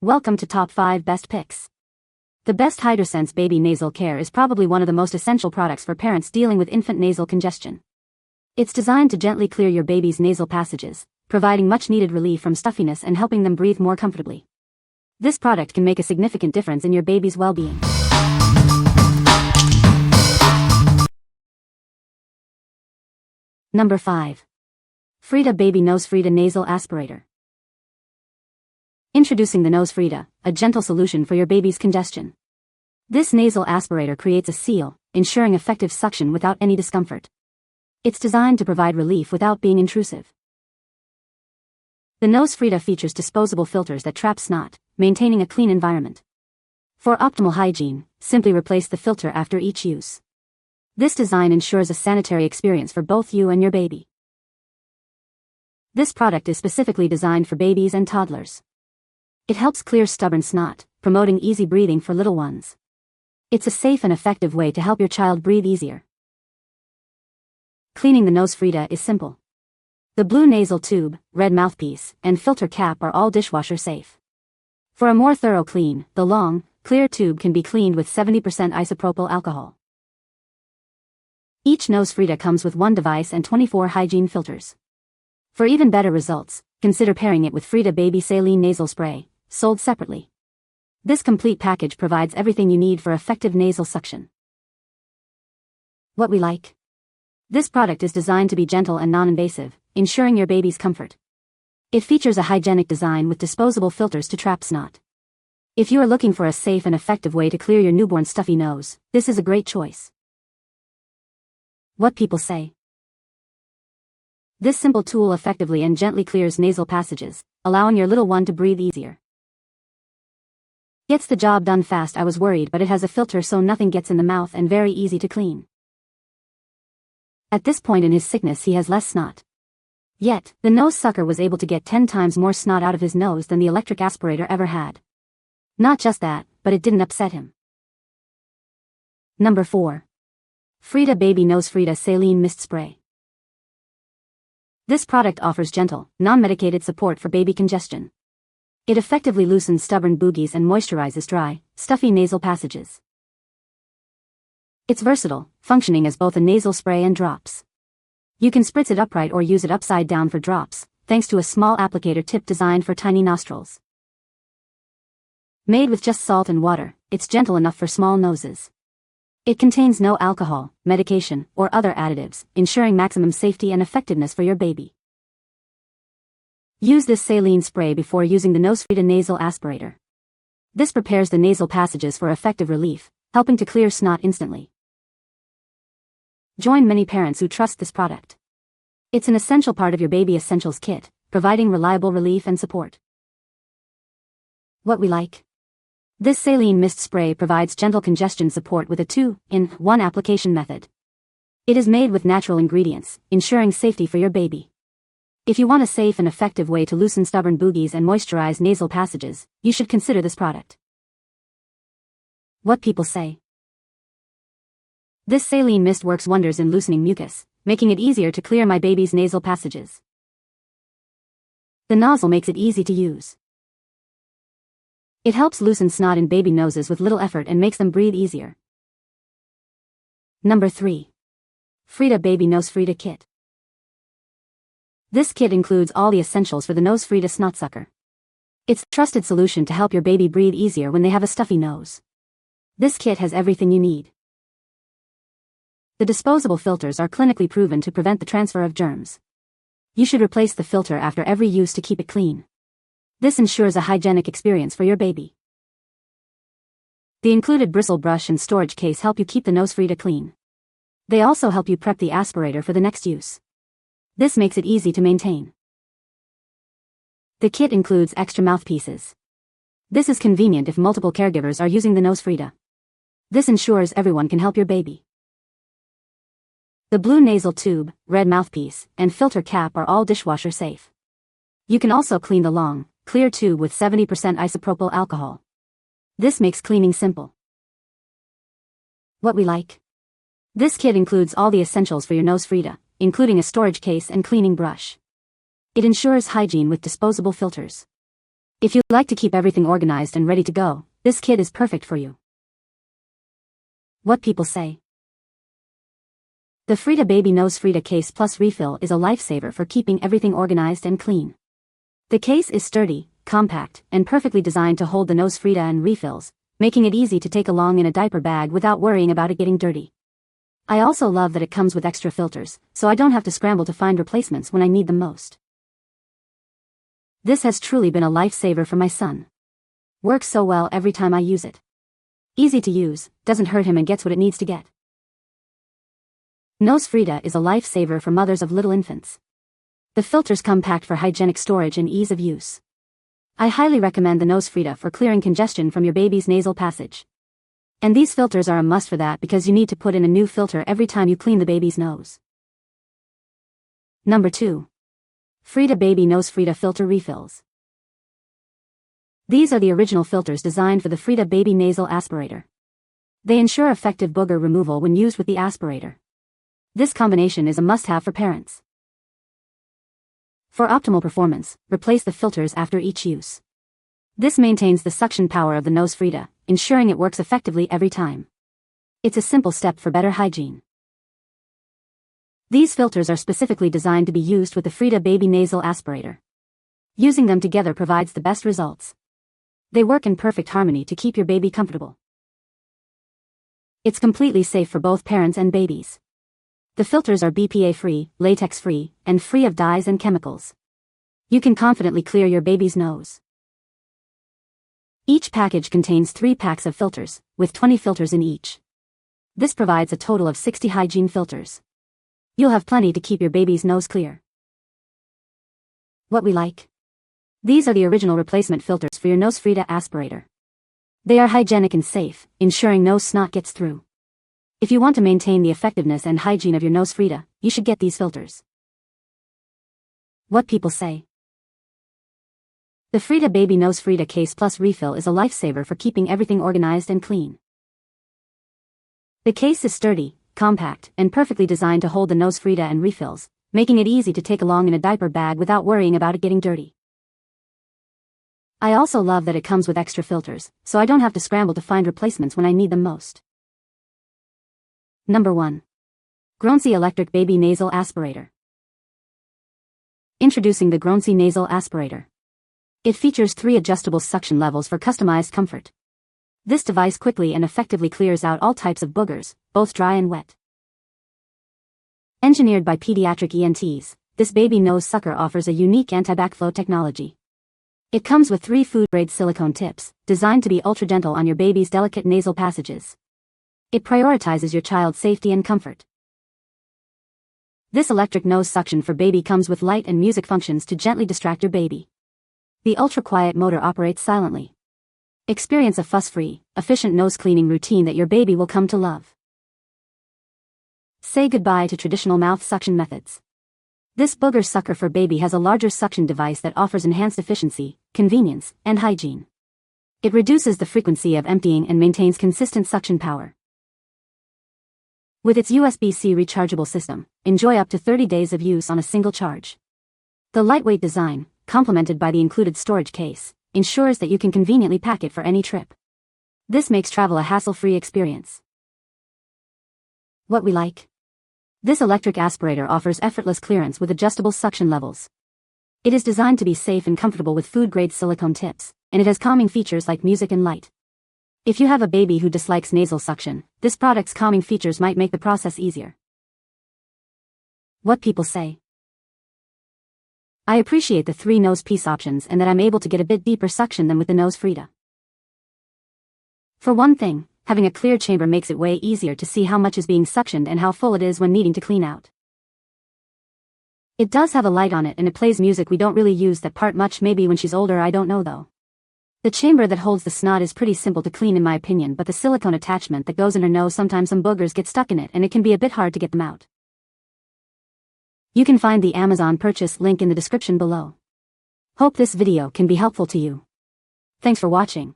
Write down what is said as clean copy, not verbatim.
Welcome to Top 5 Best Picks. The best Hydrasense Baby Nasal Care is probably one of the most essential products for parents dealing with infant nasal congestion. It's designed to gently clear your baby's nasal passages, providing much-needed relief from stuffiness and helping them breathe more comfortably. This product can make a significant difference in your baby's well-being. Number 5. Frida Baby NoseFrida Nasal Aspirator. Introducing the NoseFrida, a gentle solution for your baby's congestion. This nasal aspirator creates a seal, ensuring effective suction without any discomfort. It's designed to provide relief without being intrusive. The NoseFrida features disposable filters that trap snot, maintaining a clean environment. For optimal hygiene, simply replace the filter after each use. This design ensures a sanitary experience for both you and your baby. This product is specifically designed for babies and toddlers. It helps clear stubborn snot, promoting easy breathing for little ones. It's a safe and effective way to help your child breathe easier. Cleaning the NoseFrida is simple. The blue nasal tube, red mouthpiece, and filter cap are all dishwasher safe. For a more thorough clean, the long, clear tube can be cleaned with 70% isopropyl alcohol. Each NoseFrida comes with one device and 24 hygiene filters. For even better results, consider pairing it with Frida Baby Saline Nasal Spray, sold separately. This complete package provides everything you need for effective nasal suction. What we like. This product is designed to be gentle and non-invasive, ensuring your baby's comfort. It features a hygienic design with disposable filters to trap snot. If you are looking for a safe and effective way to clear your newborn's stuffy nose, this is a great choice. What people say. This simple tool effectively and gently clears nasal passages, allowing your little one to breathe easier. Gets the job done fast. I was worried, but it has a filter so nothing gets in the mouth and very easy to clean. At this point in his sickness he has less snot. Yet, the nose sucker was able to get 10 times more snot out of his nose than the electric aspirator ever had. Not just that, but it didn't upset him. Number 4. Frida Baby NoseFrida Saline Mist Spray. This product offers gentle, non-medicated support for baby congestion. It effectively loosens stubborn boogies and moisturizes dry, stuffy nasal passages. It's versatile, functioning as both a nasal spray and drops. You can spritz it upright or use it upside down for drops, thanks to a small applicator tip designed for tiny nostrils. Made with just salt and water, it's gentle enough for small noses. It contains no alcohol, medication, or other additives, ensuring maximum safety and effectiveness for your baby. Use this saline spray before using the NoseFrida nasal aspirator. This prepares the nasal passages for effective relief, helping to clear snot instantly. Join many parents who trust this product. It's an essential part of your baby essentials kit, providing reliable relief and support. What we like. This saline mist spray provides gentle congestion support with a 2-in-1 application method. It is made with natural ingredients, ensuring safety for your baby. If you want a safe and effective way to loosen stubborn boogies and moisturize nasal passages, you should consider this product. What people say. This saline mist works wonders in loosening mucus, making it easier to clear my baby's nasal passages. The nozzle makes it easy to use. It helps loosen snot in baby noses with little effort and makes them breathe easier. Number 3. Frida Baby NoseFrida Kit. This kit includes all the essentials for the NoseFrida snot sucker. It's a trusted solution to help your baby breathe easier when they have a stuffy nose. This kit has everything you need. The disposable filters are clinically proven to prevent the transfer of germs. You should replace the filter after every use to keep it clean. This ensures a hygienic experience for your baby. The included bristle brush and storage case help you keep the NoseFrida clean. They also help you prep the aspirator for the next use. This makes it easy to maintain. The kit includes extra mouthpieces. This is convenient if multiple caregivers are using the NoseFrida. This ensures everyone can help your baby. The blue nasal tube, red mouthpiece, and filter cap are all dishwasher safe. You can also clean the long, clear tube with 70% isopropyl alcohol. This makes cleaning simple. What we like. This kit includes all the essentials for your NoseFrida, including a storage case and cleaning brush. It ensures hygiene with disposable filters. If you like to keep everything organized and ready to go, this kit is perfect for you. What people say. The Frida Baby NoseFrida Case Plus Refill is a lifesaver for keeping everything organized and clean. The case is sturdy, compact, and perfectly designed to hold the NoseFrida and refills, making it easy to take along in a diaper bag without worrying about it getting dirty. I also love that it comes with extra filters, so I don't have to scramble to find replacements when I need them most. This has truly been a lifesaver for my son. Works so well every time I use it. Easy to use, doesn't hurt him and gets what it needs to get. NoseFrida is a lifesaver for mothers of little infants. The filters come packed for hygienic storage and ease of use. I highly recommend the NoseFrida for clearing congestion from your baby's nasal passage. And these filters are a must for that because you need to put in a new filter every time you clean the baby's nose. Number 2. Frida Baby NoseFrida Filter Refills. These are the original filters designed for the Frida Baby Nasal Aspirator. They ensure effective booger removal when used with the aspirator. This combination is a must-have for parents. For optimal performance, replace the filters after each use. This maintains the suction power of the NoseFrida, ensuring it works effectively every time. It's a simple step for better hygiene. These filters are specifically designed to be used with the Frida Baby Nasal Aspirator. Using them together provides the best results. They work in perfect harmony to keep your baby comfortable. It's completely safe for both parents and babies. The filters are BPA-free, latex-free, and free of dyes and chemicals. You can confidently clear your baby's nose. Each package contains 3 packs of filters, with 20 filters in each. This provides a total of 60 hygiene filters. You'll have plenty to keep your baby's nose clear. What we like. These are the original replacement filters for your NoseFrida aspirator. They are hygienic and safe, ensuring no snot gets through. If you want to maintain the effectiveness and hygiene of your NoseFrida, you should get these filters. What people say. The Frida Baby NoseFrida Case Plus Refill is a lifesaver for keeping everything organized and clean. The case is sturdy, compact, and perfectly designed to hold the NoseFrida and refills, making it easy to take along in a diaper bag without worrying about it getting dirty. I also love that it comes with extra filters, so I don't have to scramble to find replacements when I need them most. Number 1. GROWNSY Electric Baby Nasal Aspirator. Introducing the GROWNSY Nasal Aspirator. It features 3 adjustable suction levels for customized comfort. This device quickly and effectively clears out all types of boogers, both dry and wet. Engineered by pediatric ENTs, this baby nose sucker offers a unique anti-backflow technology. It comes with 3 food-grade silicone tips, designed to be ultra-gentle on your baby's delicate nasal passages. It prioritizes your child's safety and comfort. This electric nose suction for baby comes with light and music functions to gently distract your baby. The ultra-quiet motor operates silently. Experience a fuss-free, efficient nose cleaning routine that your baby will come to love. Say goodbye to traditional mouth suction methods. This booger sucker for baby has a larger suction device that offers enhanced efficiency, convenience, and hygiene. It reduces the frequency of emptying and maintains consistent suction power. With its USB-C rechargeable system, enjoy up to 30 days of use on a single charge. The lightweight design, complemented by the included storage case, ensures that you can conveniently pack it for any trip. This makes travel a hassle-free experience. What we like. This electric aspirator offers effortless clearance with adjustable suction levels. It is designed to be safe and comfortable with food-grade silicone tips, and it has calming features like music and light. If you have a baby who dislikes nasal suction, this product's calming features might make the process easier. What people say. I appreciate the 3 nose piece options and that I'm able to get a bit deeper suction than with the NoseFrida. For one thing, having a clear chamber makes it way easier to see how much is being suctioned and how full it is when needing to clean out. It does have a light on it and it plays music. We don't really use that part much, maybe when she's older, I don't know though. The chamber that holds the snot is pretty simple to clean in my opinion, but the silicone attachment that goes in her nose, sometimes some boogers get stuck in it and it can be a bit hard to get them out. You can find the Amazon purchase link in the description below. Hope this video can be helpful to you. Thanks for watching.